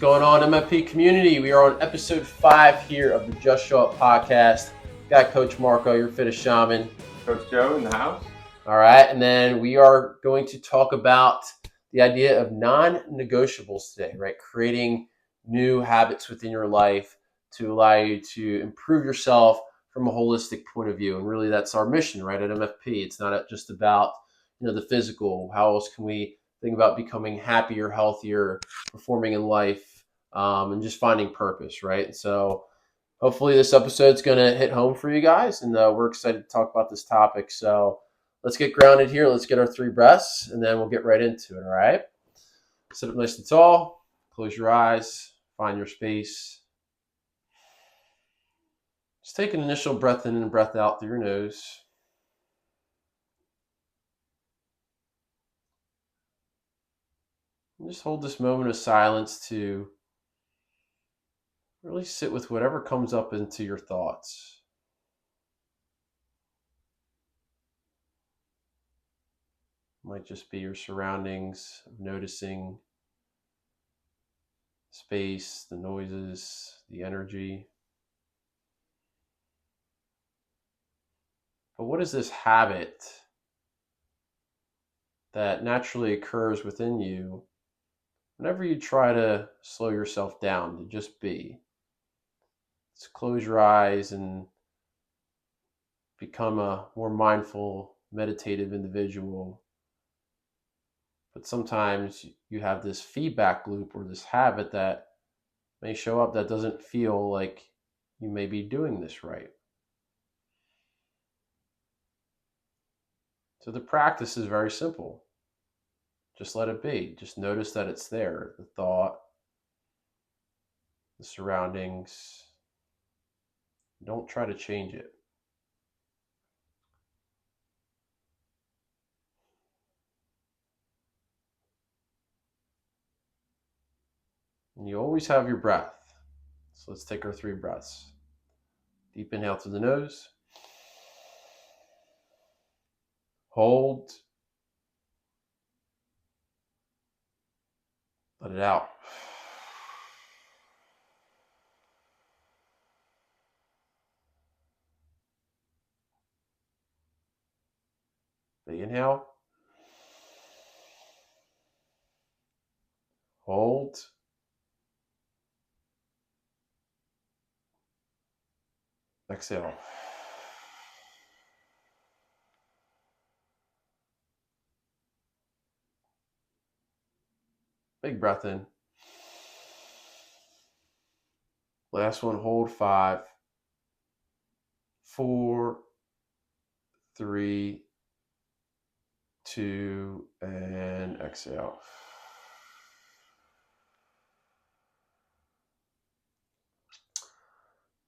going on, MFP community? We are on episode 5 here of the Just Show Up podcast. Got Coach Marco, your fitness shaman. Coach Joe in the house. All right, and then we are going to talk about the idea of non-negotiables today, right? Creating new habits within your life to allow you to improve yourself from a holistic point of view. And really that's our mission, right, at MFP. It's not just about, the physical. How else can we think about becoming happier, healthier, performing in life, and just finding purpose, right? So hopefully this episode's going to hit home for you guys, and we're excited to talk about this topic. So let's get grounded here. Let's get our 3 breaths, and then we'll get right into it, all right? Sit up nice and tall. Close your eyes. Find your space. Just take an initial breath in and breath out through your nose. And just hold this moment of silence to really sit with whatever comes up into your thoughts. It might just be your surroundings, noticing space, the noises, the energy. But what is this habit that naturally occurs within you whenever you try to slow yourself down to just be? Let's close your eyes and become a more mindful, meditative individual. But sometimes you have this feedback loop or this habit that may show up that doesn't feel like you may be doing this right. So the practice is very simple. Just let it be. Just notice that it's there. The thought, the surroundings. Don't try to change it. And you always have your breath. So let's take our 3 breaths. Deep inhale through the nose. Hold. Let it out. Big inhale. Hold. Exhale. Big breath in. Last one, hold 5, 4, 3, 2, and exhale.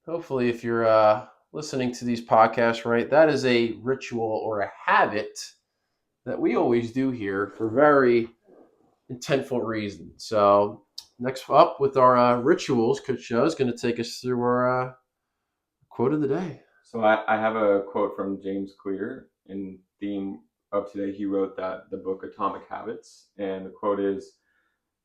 Hopefully, if you're listening to these podcasts, right, that is a ritual or a habit that we always do here for very intentful reasons. So next up with our rituals, Coach Joe is going to take us through our quote of the day. So I have a quote from James Clear in theme of today. He wrote the book Atomic Habits, and the quote is,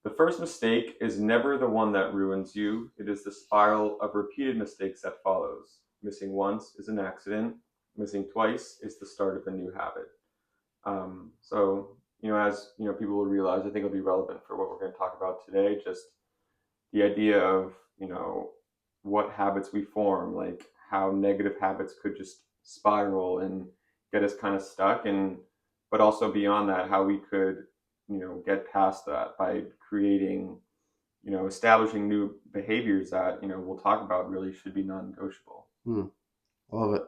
"The first mistake is never the one that ruins you. It is the spiral of repeated mistakes that follows. Missing once is an accident. Missing twice is the start of a new habit." So, as people will realize, I think it'll be relevant for what we're going to talk about today. Just the idea of, what habits we form, like how negative habits could just spiral and get us kind of stuck. But also beyond that, how we could, get past that by creating, establishing new behaviors that, we'll talk about really should be non-negotiable. Love it.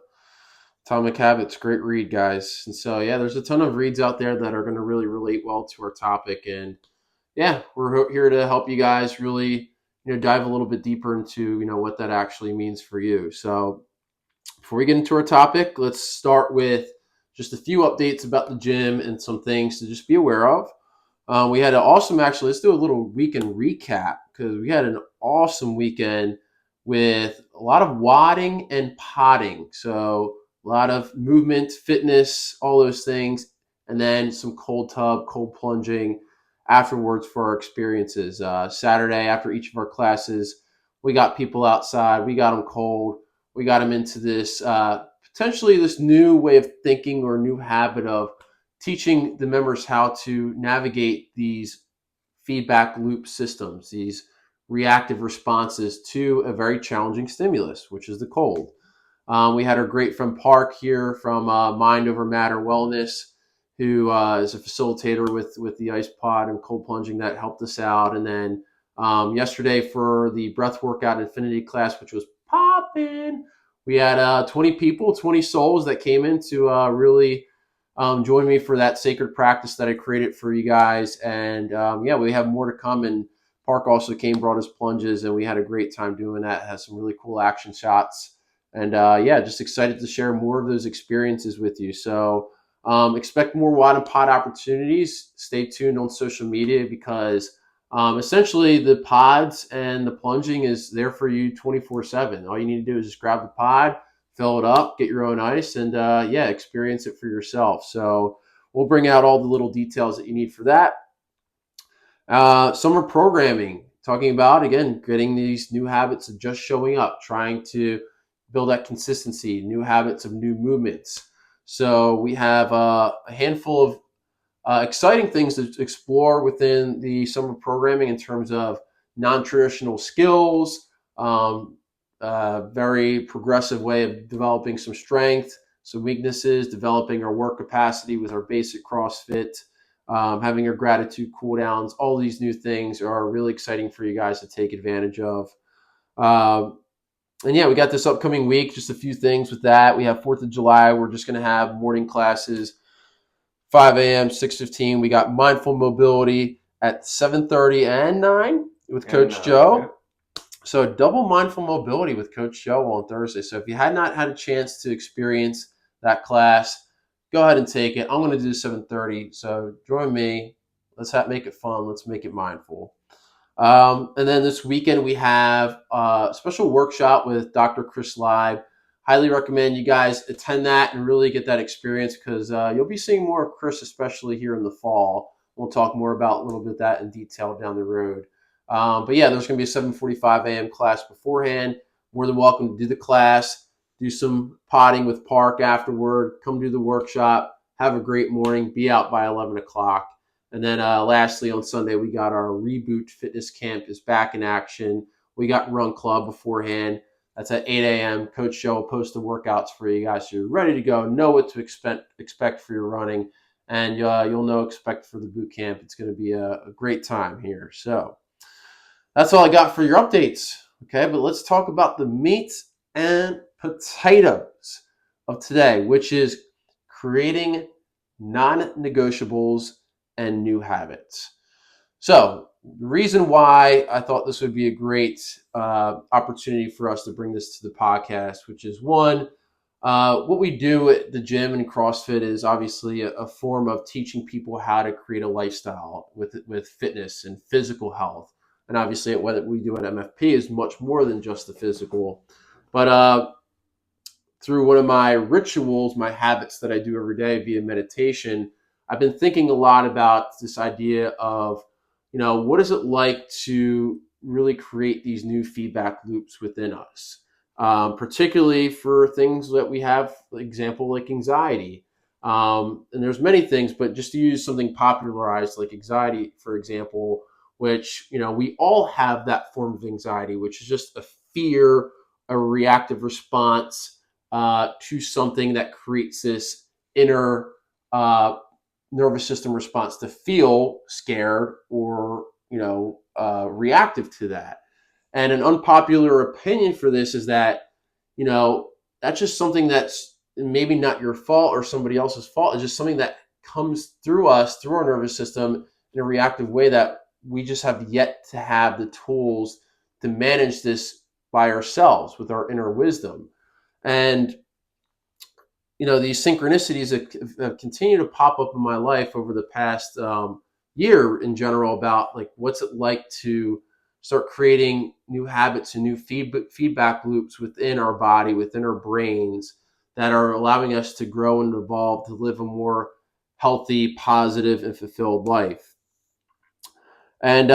Atomic Habits, great read, guys. And so, there's a ton of reads out there that are going to really relate well to our topic. And we're here to help you guys really, dive a little bit deeper into, what that actually means for you. So before we get into our topic, let's start with just a few updates about the gym and some things to just be aware of. We had an awesome, let's do a little weekend recap, because we had an awesome weekend with a lot of wadding and potting. So a lot of movement, fitness, all those things, and then some cold tub, cold plunging afterwards for our experiences. Saturday, after each of our classes, we got people outside. We got them cold. We got them into this potentially this new way of thinking or new habit of teaching the members how to navigate these feedback loop systems, these reactive responses to a very challenging stimulus, which is the cold. We had our great friend Park here from Mind Over Matter Wellness, who is a facilitator with the ice pod and cold plunging that helped us out. And then yesterday for the breath workout infinity class, which was popping, we had 20 people, 20 souls that came in to really join me for that sacred practice that I created for you guys. And yeah, we have more to come. And Park also came, brought his plunges, and we had a great time doing that. Has some really cool action shots. And yeah, just excited to share more of those experiences with you. So expect more Wad and Pod opportunities. Stay tuned on social media because essentially the pods and the plunging is there for you 24/7. All you need to do is just grab the pod, fill it up, get your own ice, and yeah, experience it for yourself. So we'll bring out all the little details that you need for that. Summer programming, talking about, again, getting these new habits of just showing up, trying to build that consistency, new habits of new movements. So we have a handful of exciting things to explore within the summer programming in terms of non-traditional skills, very progressive way of developing some strength, some weaknesses, developing our work capacity with our basic CrossFit, having our gratitude cool downs. All these new things are really exciting for you guys to take advantage of. And yeah, we got this upcoming week, just a few things with that. We have 4th of July. We're just going to have morning classes, 5 a.m., 6:15. We got mindful mobility at 7:30 and 9 with Coach Joe. Yeah. So double mindful mobility with Coach Joe on Thursday. So if you had not had a chance to experience that class, go ahead and take it. I'm going to do 7:30. So join me. Let's make it fun. Let's make it mindful. And then this weekend we have a special workshop with Dr. Chris Live. Highly recommend you guys attend that and really get that experience because you'll be seeing more of Chris, especially here in the fall. We'll talk more about a little bit of that in detail down the road. But yeah, there's going to be a 7:45 a.m. class beforehand. More than welcome to do the class, do some potting with Park afterward, come do the workshop, have a great morning, be out by 11 o'clock. And then lastly, on Sunday, we got our Reboot Fitness Camp is back in action. We got Run Club beforehand. That's at 8 a.m. Coach Joe will post the workouts for you guys so you're ready to go, know what to expect for your running, and you'll know expect for the boot camp. It's going to be a great time here. So that's all I got for your updates. Okay, but let's talk about the meat and potatoes of today, which is creating non-negotiables and new habits. So the reason why I thought this would be a great opportunity for us to bring this to the podcast, which is one, what we do at the gym and CrossFit is obviously a form of teaching people how to create a lifestyle with fitness and physical health. And obviously what we do at MFP is much more than just the physical. But through one of my rituals, my habits that I do every day via meditation, I've been thinking a lot about this idea of, what is it like to really create these new feedback loops within us, particularly for things that we have, for example, like anxiety. And there's many things, but just to use something popularized like anxiety, for example, which, we all have that form of anxiety, which is just a fear, a reactive response to something that creates this inner nervous system response to feel scared or reactive to that. And an unpopular opinion for this is that that's just something that's maybe not your fault or somebody else's fault. It's just something that comes through us, through our nervous system in a reactive way that we just have yet to have the tools to manage this by ourselves with our inner wisdom. And these synchronicities have continued to pop up in my life over the past year in general about like what's it like to start creating new habits and new feedback loops within our body, within our brains that are allowing us to grow and evolve to live a more healthy, positive, and fulfilled life. And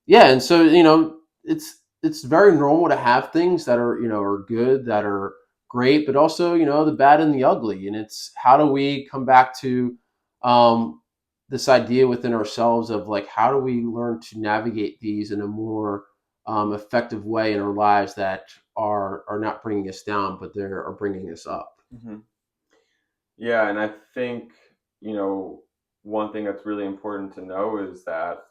yeah, and so it's very normal to have things that are are good, that are great, but also the bad and the ugly. And it's how do we come back to um, this idea within ourselves of like how do we learn to navigate these in a more effective way in our lives that are not bringing us down, but they are bringing us up. Hmm. Yeah, and I think, you know, one thing that's really important to know is that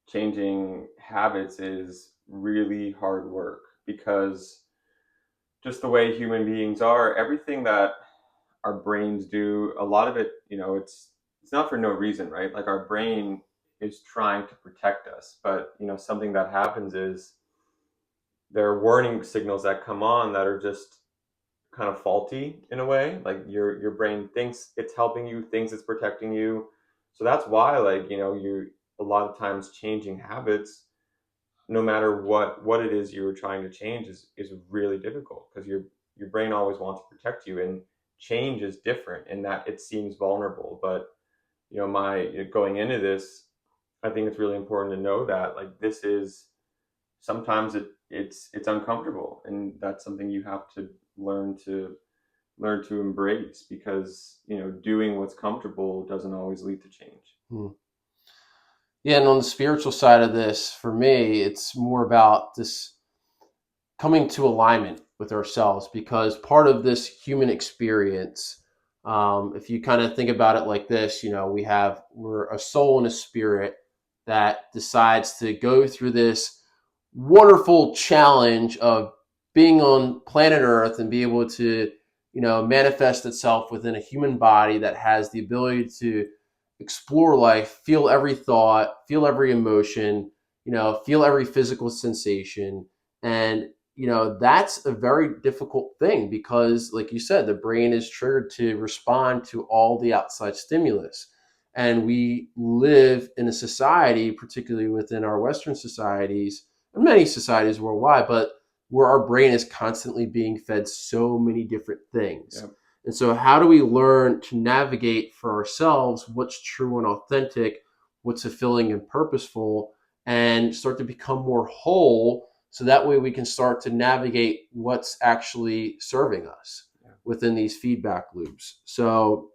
changing habits is really hard work because just the way human beings are, everything that our brains do, a lot of it, it's not for no reason, right? Like our brain is trying to protect us, but something that happens is there are warning signals that come on that are just kind of faulty in a way. Like your brain thinks it's helping you, thinks it's protecting you. So that's why, like, you a lot of times changing habits, no matter what it is you're trying to change, is really difficult because your brain always wants to protect you, and change is different in that it seems vulnerable. But my going into this, I think it's really important to know that like this is sometimes it's uncomfortable, and that's something you have to learn to embrace because doing what's comfortable doesn't always lead to change. Hmm. Yeah, and on the spiritual side of this, for me, it's more about this coming to alignment with ourselves because part of this human experience, if you kind of think about it like this, we're a soul and a spirit that decides to go through this wonderful challenge of being on planet Earth and be able to, manifest itself within a human body that has the ability to explore life, feel every thought, feel every emotion, feel every physical sensation. And that's a very difficult thing because like you said, the brain is triggered to respond to all the outside stimulus. And we live in a society, particularly within our Western societies and many societies worldwide, but where our brain is constantly being fed so many different things. Yep. And so how do we learn to navigate for ourselves what's true and authentic, what's fulfilling and purposeful, and start to become more whole so that way we can start to navigate what's actually serving us Yeah. within these feedback loops. So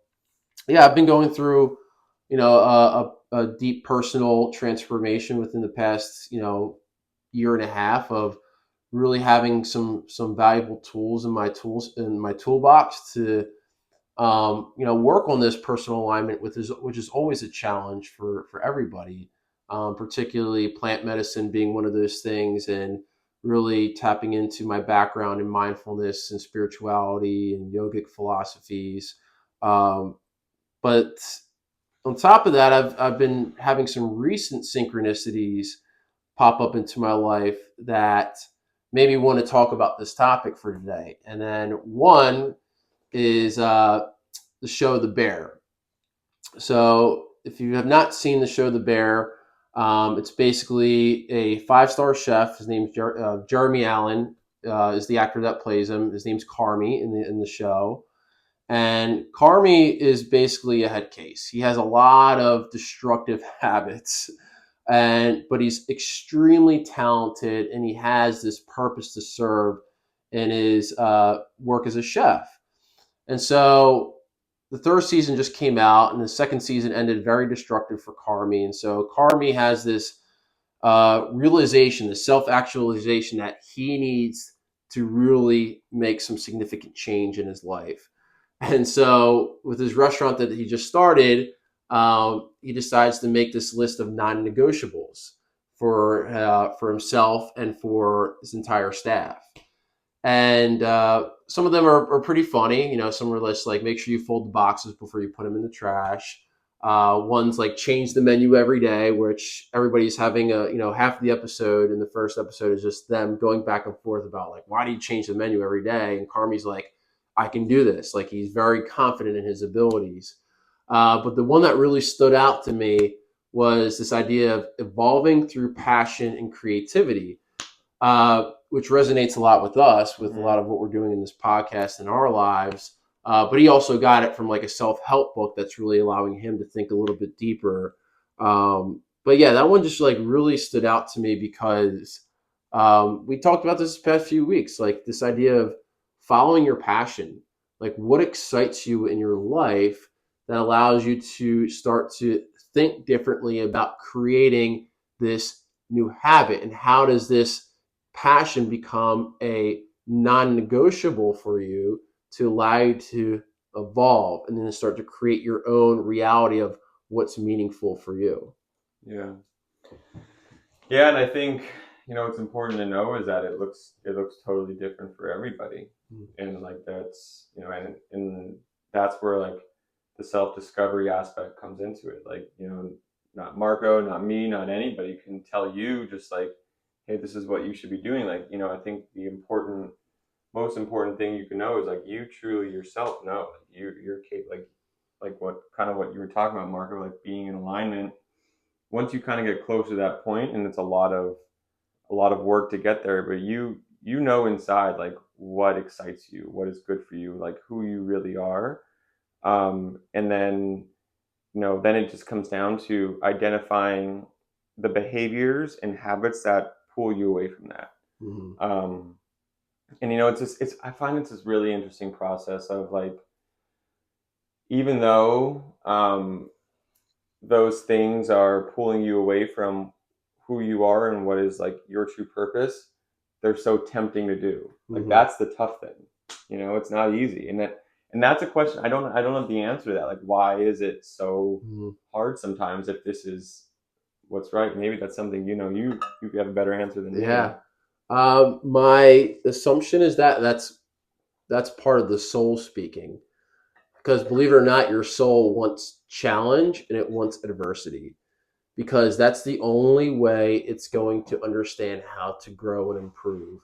yeah, I've been going through a deep personal transformation within the past year and a half of really having some valuable tools in my toolbox to work on this personal alignment which is always a challenge for everybody, particularly plant medicine being one of those things, and really tapping into my background in mindfulness and spirituality and yogic philosophies. But on top of that, I've been having some recent synchronicities pop up into my life that maybe want to talk about this topic for today. And then one is the show The Bear. So if you have not seen the show The Bear, it's basically a five-star chef. His name's Jeremy Allen, is the actor that plays him. His name's Carmy in the show. And Carmy is basically a head case. He has a lot of destructive habits, but he's extremely talented, and he has this purpose to serve in his work as a chef. And so the third season just came out, and the second season ended very destructive for Carmy. And so Carmy has this realization, the self actualization that he needs to really make some significant change in his life. And so, with his restaurant that he just started, he decides to make this list of non-negotiables for himself and for his entire staff. And some of them are pretty funny. Some are just like make sure you fold the boxes before you put them in the trash. One's like change the menu every day, which everybody's having half of the episode in the first episode is just them going back and forth about like why do you change the menu every day? And Carmi's like, I can do this. Like he's very confident in his abilities. But the one that really stood out to me was this idea of evolving through passion and creativity, which resonates a lot with us, with a Mm-hmm. lot of what we're doing in this podcast in our lives. But he also got it from like a self help book that's really allowing him to think a little bit deeper. but yeah, that one just like really stood out to me because we talked about this past few weeks, like this idea of following your passion, like what excites you in your life that allows you to start to think differently about creating this new habit, and how does this passion become a non-negotiable for you to allow you to evolve and then start to create your own reality of what's meaningful for you. Yeah. Yeah, and I think what's important to know is that it looks totally different for everybody, and like that's and that's where like the self discovery aspect comes into it. Like not Marco, not me, not anybody can tell you just like, hey, this is what you should be doing. Like I think the most important thing you can know is like you truly yourself know like you're capable like what you were talking about, Marco, like being in alignment. Once you kind of get close to that point, and it's a lot of work to get there, but you know inside like what excites you, what is good for you, like who you really are. And then then it just comes down to identifying the behaviors and habits that pull you away from that. Mm-hmm. um, and it's I find it's this really interesting process of like, even though those things are pulling you away from who you are and what is like your true purpose, they're so tempting to do. Like Mm-hmm. that's the tough thing. It's not easy. And that's a question I don't have the answer to that. Like why is it so Mm-hmm. hard sometimes if this is what's right? Maybe that's something you have a better answer than me. Yeah. My assumption is that that's part of the soul speaking, because believe it or not, your soul wants challenge and it wants adversity, because that's the only way it's going to understand how to grow and improve.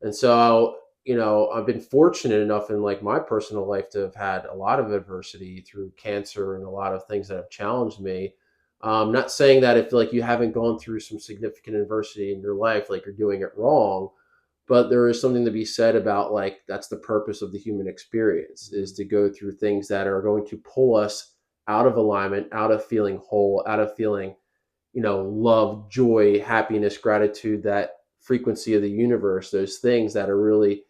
And so, I've been fortunate enough in like my personal life to have had a lot of adversity through cancer and a lot of things that have challenged me. Not saying that if like you haven't gone through some significant adversity in your life, like you're doing it wrong, but there is something to be said about like that's the purpose of the human experience, is to go through things that are going to pull us out of alignment, out of feeling whole, out of feeling love, joy, happiness, gratitude, that frequency of the universe, those things that are really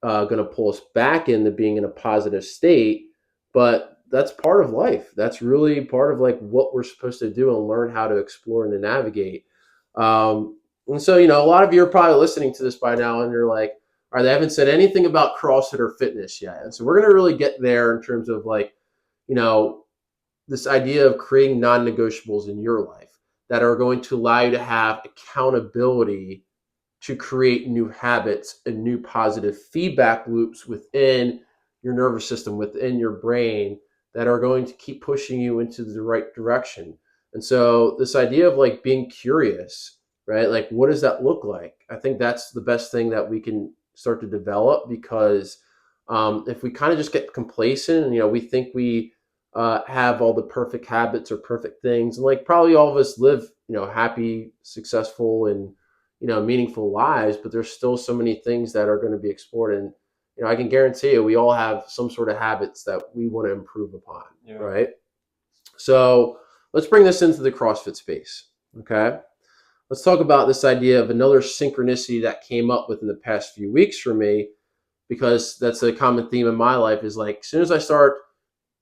going to pull us back into being in a positive state. But that's part of life. That's really part of like what we're supposed to do and learn how to explore and to navigate. And so, a lot of you are probably listening to this by now and you're like, all right, they haven't said anything about CrossFit or fitness yet. And so we're going to really get there in terms of like, you know, this idea of creating non-negotiables in your life that are going to allow you to have accountability to create new habits and new positive feedback loops within your nervous system, within your brain, that are going to keep pushing you into the right direction. And so this idea of like being curious, right? Like what does that look like? I think that's the best thing that we can start to develop, because if we kind of just get complacent and we think we have all the perfect habits or perfect things, and like probably all of us live happy, successful, and meaningful lives, but there's still so many things that are going to be explored. And I can guarantee you we all have some sort of habits that we want to improve upon, Yeah. right? So let's bring this into the CrossFit space. Okay, let's talk about this idea of another synchronicity that came up within the past few weeks for me, because that's a common theme in my life. Is like as soon as I start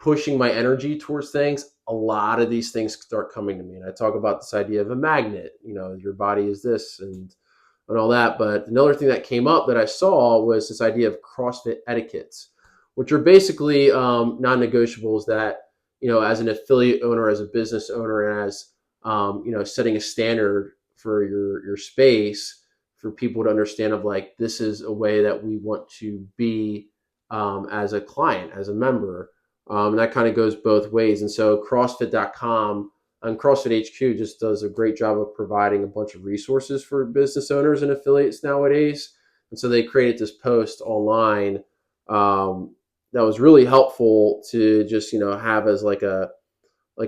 pushing my energy towards things, a lot of these things start coming to me. And I talk about this idea of a magnet, your body is this and all that. But another thing that came up that I saw was this idea of CrossFit etiquettes, which are basically non-negotiables that, as an affiliate owner, as a business owner, and as, setting a standard for your space for people to understand of like, this is a way that we want to be as a client, as a member. And that kind of goes both ways. And so CrossFit.com and CrossFit HQ just does a great job of providing a bunch of resources for business owners and affiliates nowadays. And so they created this post online that was really helpful to just have as like a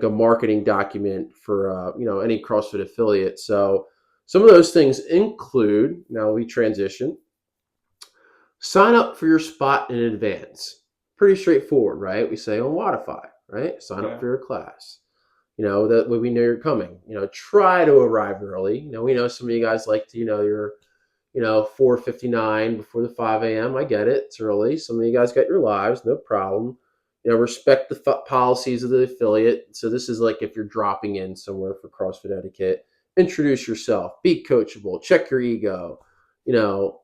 marketing document for any CrossFit affiliate. So some of those things include, now we transition, sign up for your spot in advance. Pretty straightforward, right? We say on Wodify, right? Sign up Yeah. for your class. that way we know you're coming. Try to arrive early. We know some of you guys like to, you're 4:59 before the 5 a.m. I get it. It's early. Some of you guys got your lives, no problem. Respect the policies of the affiliate. So this is like if you're dropping in somewhere for CrossFit etiquette, introduce yourself, be coachable, check your ego.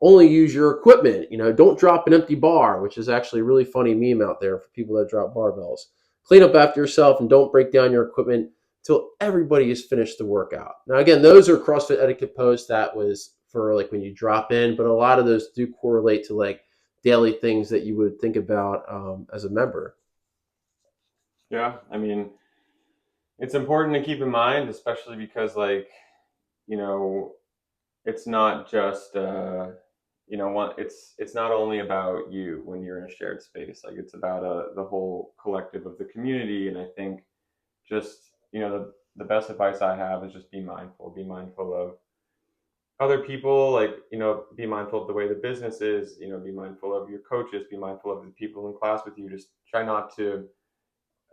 Only use your equipment. Don't drop an empty bar, which is actually a really funny meme out there for people that drop barbells. Clean up after yourself and don't break down your equipment till everybody has finished the workout. Now, again, those are CrossFit etiquette posts. That was for like when you drop in, but a lot of those do correlate to like daily things that you would think about as a member. Yeah, I mean, it's important to keep in mind, especially because, like, you know, it's not just it's not only about you when you're in a shared space. Like, it's about the whole collective of the community. And I think just the best advice I have is just be mindful of other people, like, be mindful of the way the business is, be mindful of your coaches, be mindful of the people in class with you. Just try not to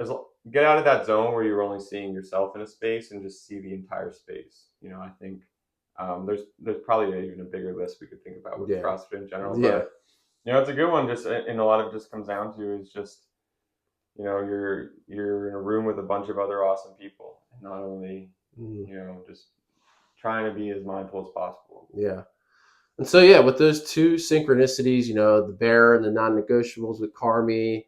as, get out of that zone where you're only seeing yourself in a space and just see the entire space. I think there's probably even a bigger list we could think about with Yeah. CrossFit in general, Yeah. but it's a good one. Just and a lot of it just comes down to is just you're in a room with a bunch of other awesome people, and not only Mm. just trying to be as mindful as possible. Yeah. And so, yeah, with those two synchronicities, the bear and the non-negotiables with Carmi,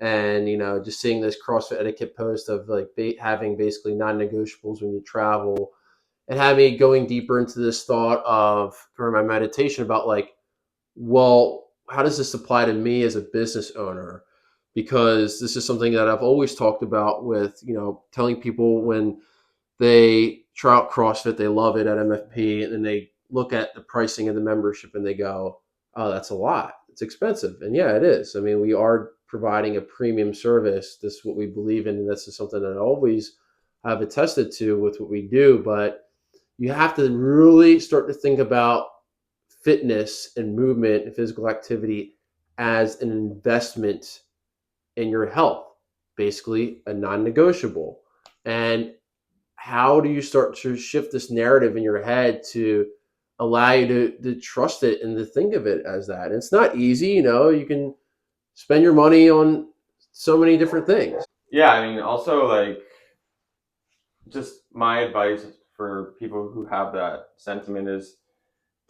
and just seeing this CrossFit etiquette post of like having basically non-negotiables when you travel, and had me going deeper into this thought of during my meditation about like, well, how does this apply to me as a business owner? Because this is something that I've always talked about with, telling people when they try out CrossFit, they love it at MFP, and then they look at the pricing of the membership and they go, oh, that's a lot. It's expensive. And yeah, it is. I mean, we are providing a premium service. This is what we believe in. And this is something that I always have attested to with what we do. But you have to really start to think about fitness and movement and physical activity as an investment in your health, basically a non negotiable. And how do you start to shift this narrative in your head to allow you to trust it and to think of it as that? And it's not easy. You can spend your money on so many different things. Yeah, I mean, also, like, just my advice for people who have that sentiment is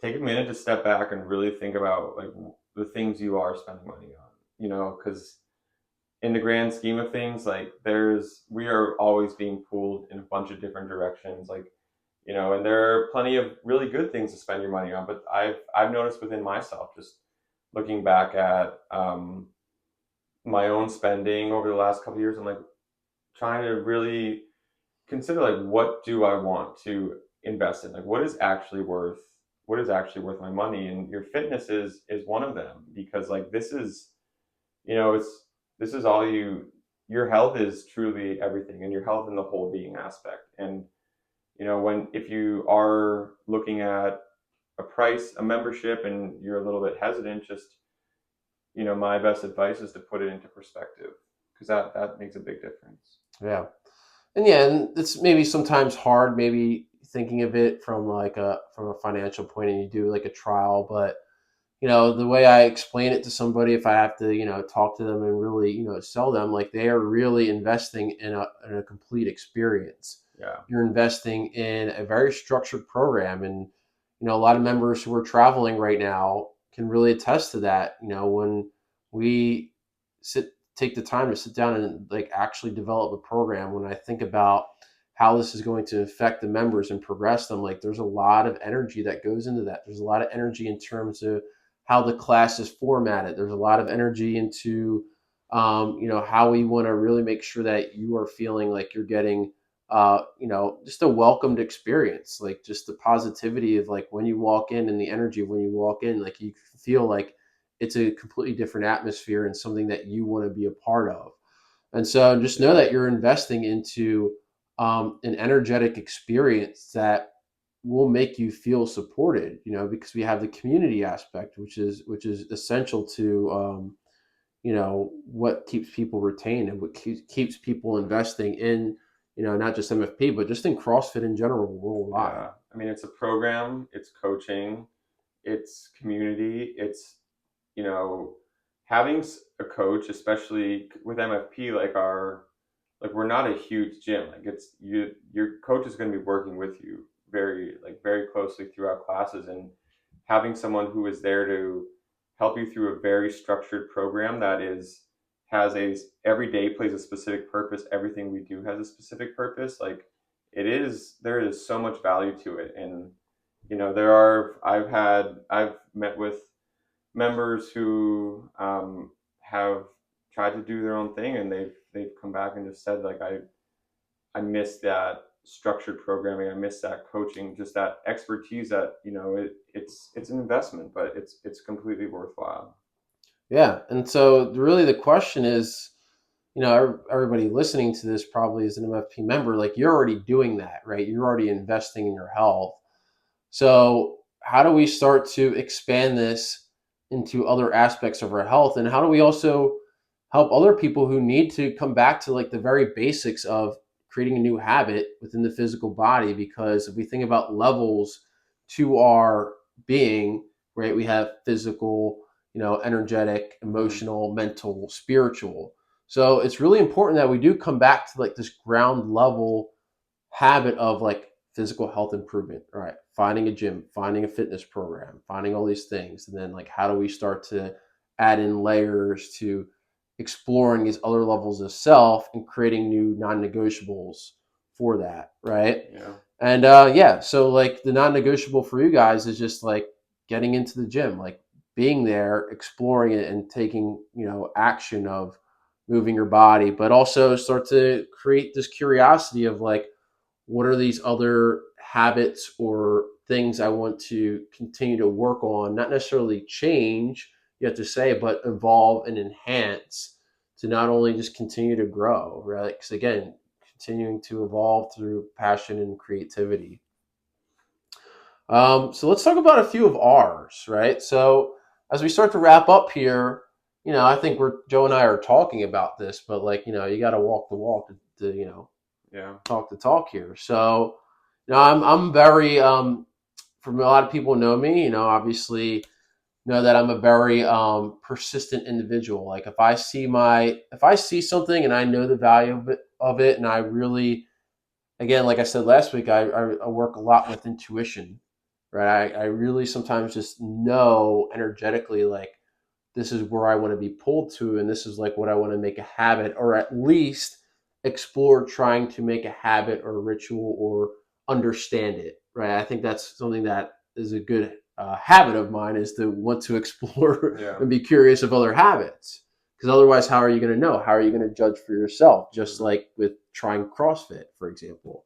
take a minute to step back and really think about, like, the things you are spending money on. Because in the grand scheme of things, like, we are always being pulled in a bunch of different directions, like, and there are plenty of really good things to spend your money on. But I've noticed within myself, just looking back at my own spending over the last couple of years, I'm like trying to really consider, like, what do I want to invest in? Like, what is actually worth my money? And your fitness is one of them, because, like, this is it's this is all your health is truly everything, and your health in the whole being aspect. And when if you are looking at a membership, and you're a little bit hesitant, just my best advice is to put it into perspective, because that makes a big difference. Yeah. And yeah, and it's maybe sometimes hard, maybe thinking of it from like a financial point and you do like a trial, but the way I explain it to somebody, if I have to, talk to them and really, sell them, like they are really investing in a complete experience. Yeah. You're investing in a very structured program. And, a lot of members who are traveling right now can really attest to that. When we take the time to sit down and like actually develop a program, when I think about how this is going to affect the members and progress them, like there's a lot of energy that goes into that. There's a lot of energy in terms of how the class is formatted. There's a lot of energy into how we want to really make sure that you are feeling like you're getting just a welcomed experience, like just the positivity of like when you walk in and the energy of when you walk in, like you feel like it's a completely different atmosphere and something that you want to be a part of. And so just know that you're investing into an energetic experience that will make you feel supported, because we have the community aspect, which is essential to what keeps people retained and what keeps people investing in not just MFP, but just in CrossFit in general worldwide. Yeah. I mean, it's a program, it's coaching, it's community, it's, you know, having a coach, especially with MFP, like we're not a huge gym. Like it's your coach is going to be working with you very closely throughout classes, and having someone who is there to help you through a very structured program that is has a every day plays a specific purpose. Everything we do has a specific purpose. Like there is so much value to it. And I've met with members who have tried to do their own thing, and they've come back and just said, like, I miss that structured programming, I miss that coaching, just that expertise that it's an investment, but it's completely worthwhile. Yeah, and so really the question is, everybody listening to this probably is an MFP member. Like you're already doing that, right? You're already investing in your health. So how do we start to expand this into other aspects of our health, and how do we also help other people who need to come back to like the very basics of creating a new habit within the physical body? Because if we think about levels to our being, right, we have physical, energetic, Mm-hmm. emotional, mental, spiritual. So it's really important that we do come back to like this ground level habit of like physical health improvement. All right, finding a gym, finding a fitness program, finding all these things, and then like how do we start to add in layers to exploring these other levels of self and creating new non-negotiables for that, right? Yeah. And yeah, so like the non-negotiable for you guys is just like getting into the gym, like being there, exploring it, and taking action of moving your body, but also start to create this curiosity of like, what are these other habits or things I want to continue to work on, not necessarily change, you have to say, but evolve and enhance to not only just continue to grow, right? Because again, continuing to evolve through passion and creativity. So let's talk about a few of ours, right? So as we start to wrap up here, I think Joe and I are talking about this, but like, you got to walk the walk to Yeah. talk the talk here. So, I'm very from a lot of people know me, obviously know that I'm a very persistent individual. Like if I see something and I know the value of it, and I really, again, like I said last week, I work a lot with intuition, right? I really sometimes just know energetically, like this is where I want to be pulled to, and this is like what I want to make a habit, or at least explore trying to make a habit or a ritual or understand it, right? I think that's something that is a good habit of mine, is to want to explore Yeah. and be curious of other habits. Because otherwise, how are you going to know? How are you going to judge for yourself? Just Mm-hmm. like with trying CrossFit, for example.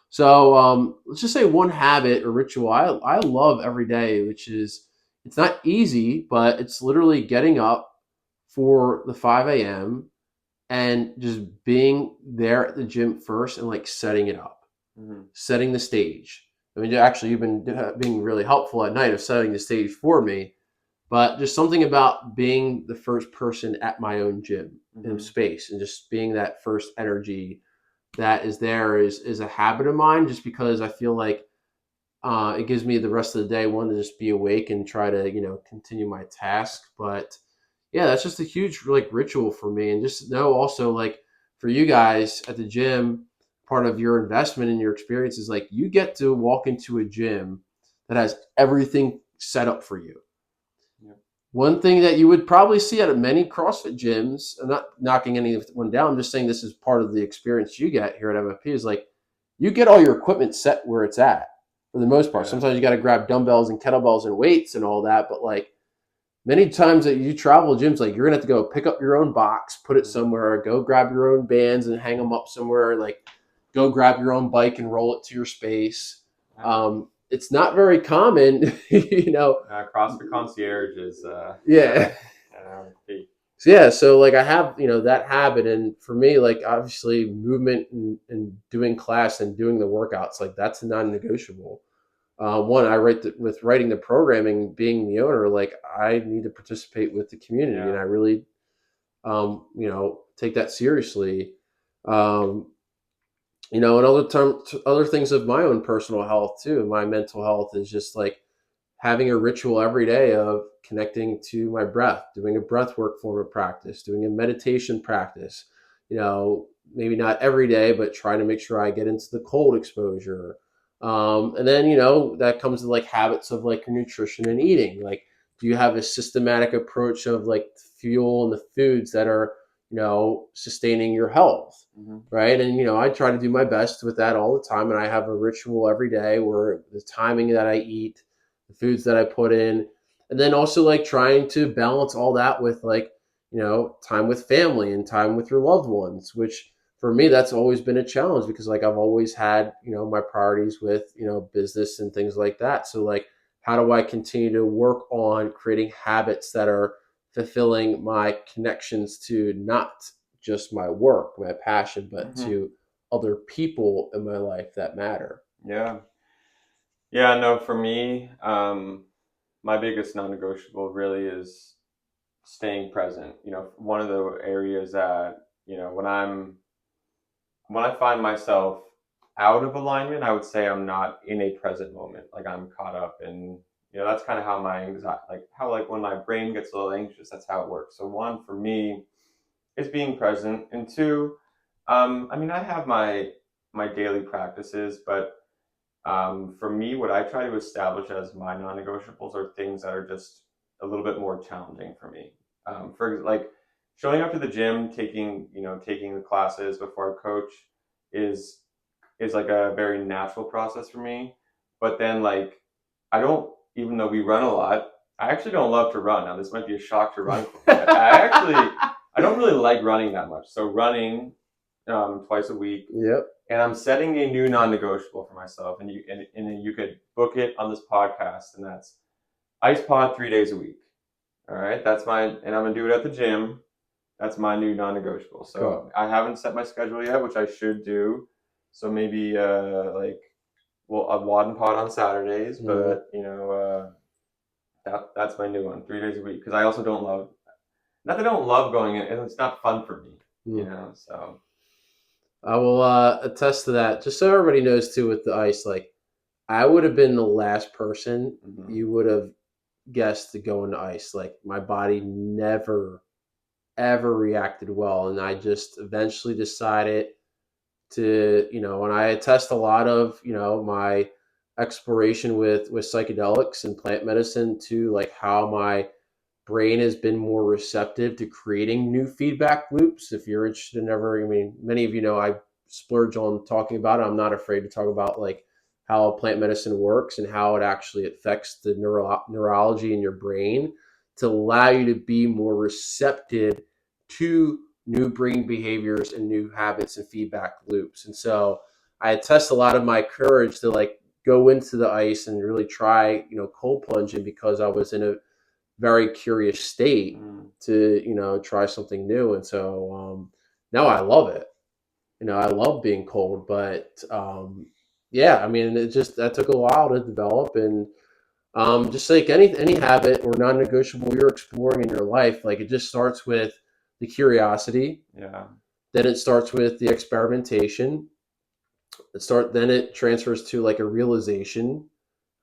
So let's just say one habit or ritual I love every day, which is, it's not easy, but it's literally getting up for the 5 a.m. and just being there at the gym first and like setting it up, Mm-hmm. setting the stage. I mean, actually, you've been being really helpful at night of setting the stage for me, but just something about being the first person at my own gym in Mm-hmm. space and just being that first energy that is there is a habit of mine, just because I feel like it gives me the rest of the day, one, to just be awake and try to continue my task. But yeah, that's just a huge like ritual for me. And just know also, like, for you guys at the gym, part of your investment in your experience is like you get to walk into a gym that has everything set up for you. Yeah. One thing that you would probably see at many CrossFit gyms, I'm not knocking anyone down, I'm just saying this is part of the experience you get here at MFP, is like you get all your equipment set where it's at for the most part. Yeah. Sometimes you got to grab dumbbells and kettlebells and weights and all that, but like many times that you travel gyms, like you're gonna have to go pick up your own box, put it Mm-hmm. somewhere, go grab your own bands and hang them up somewhere, like go grab your own bike and roll it to your space. Yeah. It's not very common, you know. CrossFit Concierge is Yeah. MFP. So yeah, so like I have that habit, and for me, like obviously movement and doing class and doing the workouts, like that's a non-negotiable. One, with writing the programming, being the owner, like I need to participate with the community, and Yeah. I really take that seriously. Um, And other things of my own personal health too, my mental health is just like having a ritual every day of connecting to my breath, doing a breath work form of practice, doing a meditation practice, maybe not every day, but trying to make sure I get into the cold exposure. And then, that comes to like habits of like nutrition and eating. Like, do you have a systematic approach of like fuel and the foods that are, sustaining your health? Hmm. Right. And, I try to do my best with that all the time. And I have a ritual every day where the timing that I eat, the foods that I put in, and then also like trying to balance all that with like, time with family and time with your loved ones, which for me, that's always been a challenge because like I've always had, my priorities with, business and things like that. So like, how do I continue to work on creating habits that are fulfilling my connections to not just my work, my passion, but Hmm. to other people in my life that matter? Yeah. Yeah, no, for me, my biggest non-negotiable really is staying present. One of the areas that, when I find myself out of alignment, I would say I'm not in a present moment. Like I'm caught up in, that's kind of how my anxiety, like how like when my brain gets a little anxious, that's how it works. So one for me is being present, and two, I mean, I have my daily practices, but for me, what I try to establish as my non-negotiables are things that are just a little bit more challenging for me. For like showing up to the gym, taking the classes before I coach is is like a very natural process for me. But then like I don't, even though we run a lot, I actually don't love to run. Now this might be a shock to run for me. I don't really like running that much. So running twice a week, Yep. and I'm setting a new non-negotiable for myself, and you could book it on this podcast, and that's ice pod 3 days a week. All right, that's my, and I'm gonna do it at the gym. That's my new non-negotiable. So Cool. I haven't set my schedule yet, which I should do. So maybe like, well, a wad and pod on Saturdays, Mm, but that's my new one, 3 days a week. Because I also don't love, not that I don't love going in, and it's not fun for me, mm. So I will attest to that. Just so everybody knows too, with the ice, like I would have been the last person mhm. you would have guessed to go into ice. Like my body never ever reacted well, and I just eventually decided to, and I attest a lot of, my exploration with psychedelics and plant medicine to like how my brain has been more receptive to creating new feedback loops. If you're interested in ever, I mean, many of you know I splurge on talking about it. I'm not afraid to talk about like how plant medicine works and how it actually affects the neurology in your brain to allow you to be more receptive to new brain behaviors and new habits and feedback loops. And so I attest a lot of my courage to like go into the ice and really try, cold plunging because I was in a very curious state Mm. to try something new. And so now I love it. I love being cold, but yeah, I mean, it just that took a while to develop. And just like any habit or non-negotiable you're exploring in your life, like it just starts with the curiosity, Yeah. then it starts with the experimentation, then it transfers to like a realization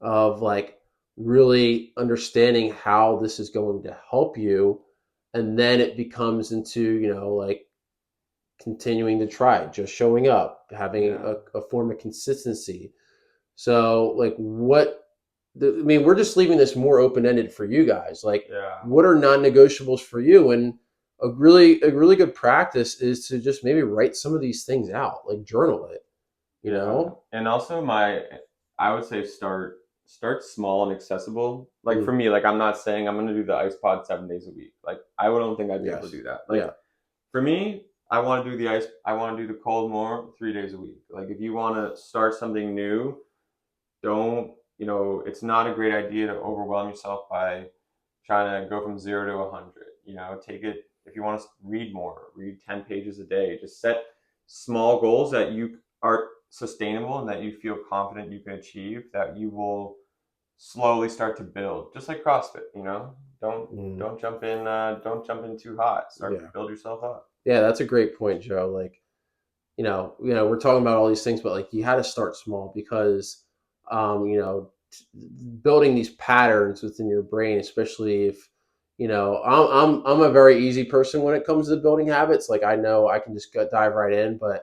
of like really understanding how this is going to help you, and then it becomes into like continuing to try, just showing up, having Yeah. a form of consistency. So like I mean, we're just leaving this more open-ended for you guys. Like, Yeah. what are non-negotiables for you? And a really good practice is to just maybe write some of these things out, like journal it, you Yeah. know? And also I would say start small and accessible. Like for Mm, me, like I'm not saying I'm gonna do the ice pod 7 days a week. Like I don't think I'd be able to yes. do that. Like Yeah. for me, I want to do the cold more 3 days a week. Like if you want to start something new, don't, it's not a great idea to overwhelm yourself by trying to go from 0 to 100. Take it, if you want to read more, read 10 pages a day. Just set small goals that you are sustainable and that you feel confident you can achieve, that you will slowly start to build, just like CrossFit. don't Mm, don't jump in too hot. Start to yeah. build yourself up. Yeah, that's a great point, Joe. Like we're talking about all these things, but like you had to start small because, um, you know, building these patterns within your brain, especially if, I'm a very easy person when it comes to building habits. Like I know I can just dive right in, but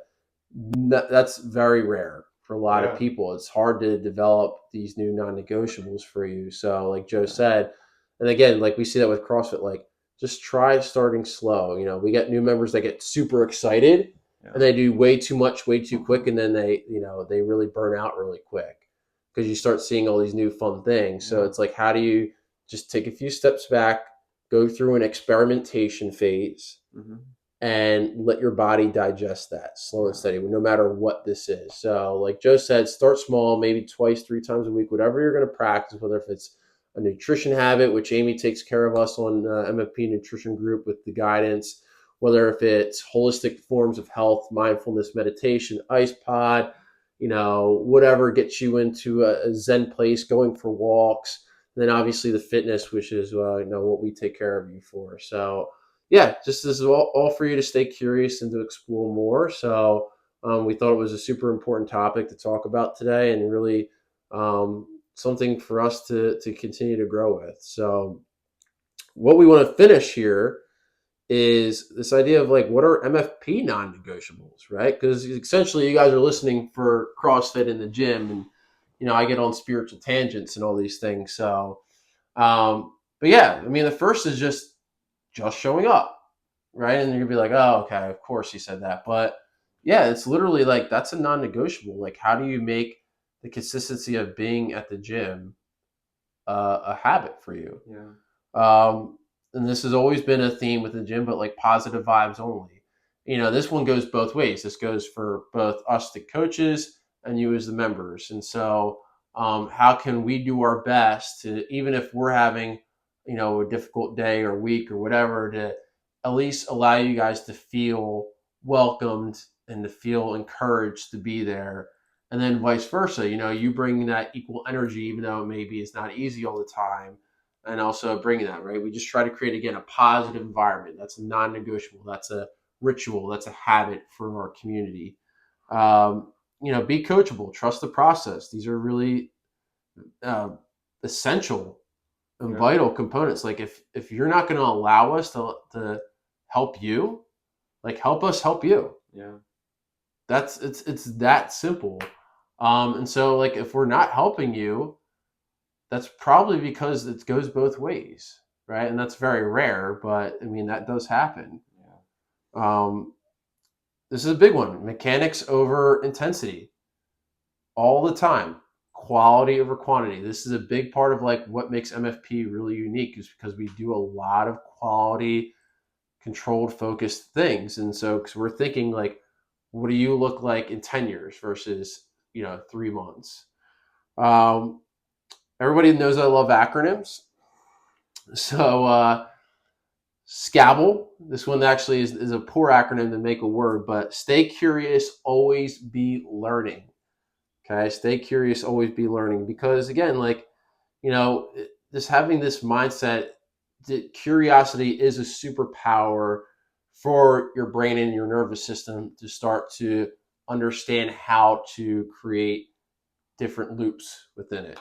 that's very rare for a lot of Yeah, people. It's hard to develop these new non-negotiables for you. So, like Joe yeah, said, and again, like we see that with CrossFit, like just try starting slow. We get new members that get super excited and yeah, they do way too much, way too quick, and then they really burn out really quick because you start seeing all these new fun things. So yeah. it's like, how do you just take a few steps back, go through an experimentation phase, Hmm. and let your body digest that slow and Yeah, steady, no matter what this is. So, like Joe said, start small, maybe twice, 3 times a week, whatever you're going to practice, whether if it's a nutrition habit, which Amy takes care of us on MFP Nutrition Group with the guidance, whether if it's holistic forms of health, mindfulness, meditation, ice pod, whatever gets you into a Zen place, going for walks. And then obviously the fitness, which is what we take care of you for. So yeah, just this is all for you to stay curious and to explore more. So we thought it was a super important topic to talk about today, and really something for us to continue to grow with. So what we want to finish here is this idea of like what are MFP non-negotiables, right? Because essentially you guys are listening for CrossFit in the gym, and I get on spiritual tangents and all these things. So, but yeah, I mean the first is just showing up, right? And you're gonna be like, oh, okay, of course he said that. But yeah, it's literally like that's a non-negotiable. Like, how do you make the consistency of being at the gym a habit for you? yeah, Um, and this has always been a theme with the gym, but like positive vibes only. This one goes both ways. This goes for both us, the coaches, and you as the members. And so, how can we do our best to, even if we're having, a difficult day or week or whatever, to at least allow you guys to feel welcomed and to feel encouraged to be there. And then vice versa, you bring that equal energy, even though it maybe is not easy all the time, and also bringing that, right? We just try to create, again, a positive environment. That's non-negotiable. That's a ritual. That's a habit for our community. Be coachable. Trust the process. These are really uh, essential and yeah, vital components. Like if you're not going to allow us to help you, like help us help you. yeah, It's that simple. And so like if we're not helping you, that's probably because it goes both ways, right? And that's very rare, but I mean that does happen. yeah, Um, this is a big one: mechanics over intensity, all the time. Quality over quantity. This is a big part of like what makes MFP really unique, is because we do a lot of quality, controlled, focused things. And so, because we're thinking like, what do you look like in 10 years versus 3 months? Um, Everybody knows I love acronyms. So Scabble. This one actually is a poor acronym to make a word, but stay curious, always be learning. Okay, stay curious, always be learning. Because again, like, just having this mindset that curiosity is a superpower for your brain and your nervous system to start to understand how to create different loops within it.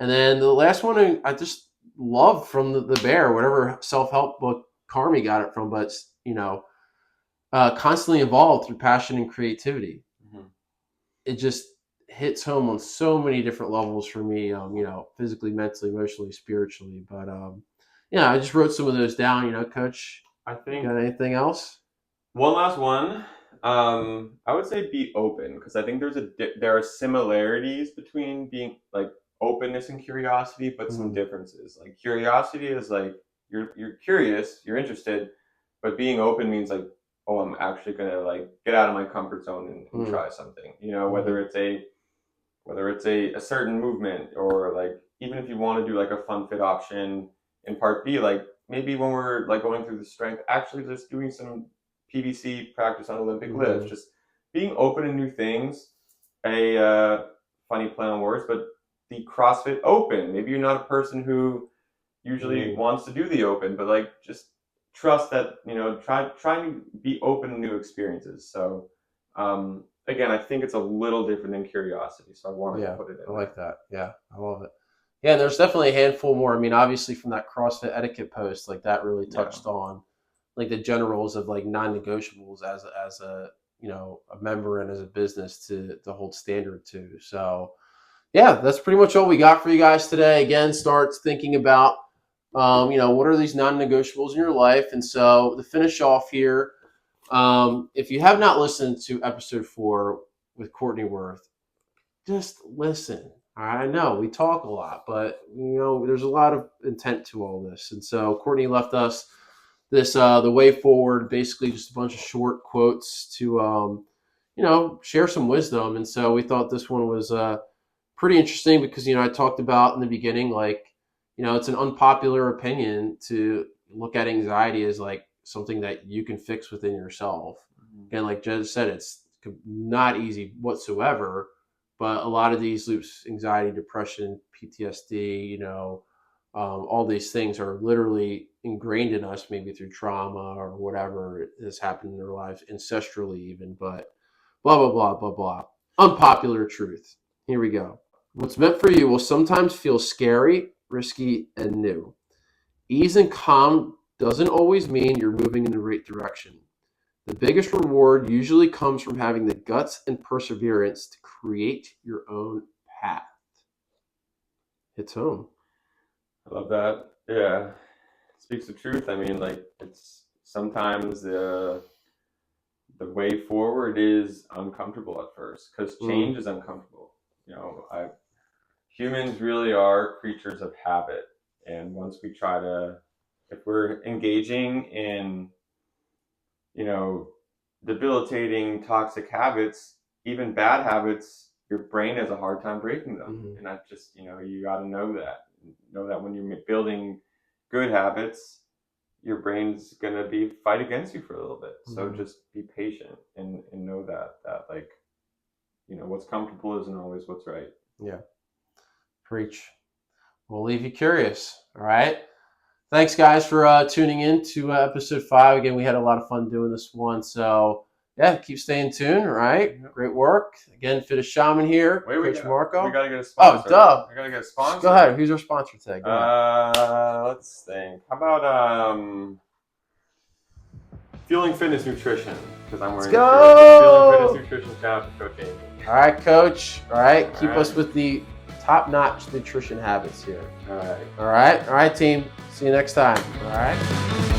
And then the last one I just love from the bear, whatever self help book Carmi got it from, but constantly evolved through passion and creativity. hmm, It just hits home on so many different levels for me, physically, mentally, emotionally, spiritually. But yeah, I just wrote some of those down, Coach. I You think got anything else? one last one. I would say be open because I think there are similarities between being like openness and curiosity, but some Mm, differences. Like curiosity is like you're curious, you're interested, but being open means like, oh, I'm actually gonna like get out of my comfort zone and mm, try something. You know, mm, whether it's a certain movement or like even if you want to do like a fun fit option in part B, like maybe when we're like going through the strength, actually just doing some PVC practice on Olympic lifts, mm, just being open to new things. A funny play on words, but the CrossFit Open. Maybe you're not a person who usually mm. wants to do the open, but like just trust that try to be open to new experiences. So Again, I think it's a little different than curiosity, so I wanted to Yeah, put it in I there. like that. Yeah, I love it. Yeah, there's definitely a handful more. I mean, obviously from that CrossFit etiquette post, like that really Yeah. touched on like the generals of like non-negotiables as a a member and as a business to hold standard to. So yeah, that's pretty much all we got for you guys today. Again, start thinking about what are these non-negotiables in your life, and so to finish off here, if you have not listened to episode 4 with Courtney Worth, just listen. I know we talk a lot, but there's a lot of intent to all this. And so Courtney left us this the way forward, basically just a bunch of short quotes to share some wisdom. And so we thought this one was pretty interesting because I talked about in the beginning, like it's an unpopular opinion to look at anxiety as like something that you can fix within yourself. And like Jed said, it's not easy whatsoever. But a lot of these loops, anxiety, depression, PTSD, all these things are literally ingrained in us, maybe through trauma or whatever has happened in their lives, ancestrally even. But blah, blah, blah, blah, blah. Unpopular truth. Here we go. What's meant for you will sometimes feel scary, risky, and new. Ease and calm doesn't always mean you're moving in the right direction. The biggest reward usually comes from having the guts and perseverance to create your own path. Hits home. I love that. Yeah, speaks the truth. I mean, like it's sometimes the way forward is uncomfortable at first because change is uncomfortable. Humans really are creatures of habit, and once we try to, if we're engaging in, you know, debilitating toxic habits, even bad habits, your brain has a hard time breaking them, and that's just you got to know that when you're building good habits, your brain's gonna be fight against you for a little bit. So just be patient and know that like what's comfortable isn't always what's right. Yeah. Preach. We'll leave you curious. All right. Thanks, guys, for tuning in to episode 5. Again, we had a lot of fun doing this one. So, yeah, keep staying tuned. All right. Great work. Again, Fit a Shaman here. Coach Marco. We got to get a sponsor. Oh, duh. I got to get a sponsor. Go ahead. Who's our sponsor today? Go ahead. Let's think. How about Fueling Fitness Nutrition? Because I'm wearing the Fueling Fitness Nutrition cap with Coach Amy. All right, Coach. All right. Keep us with the top-notch nutrition habits here. All right. All right. All right, team. See you next time. All right.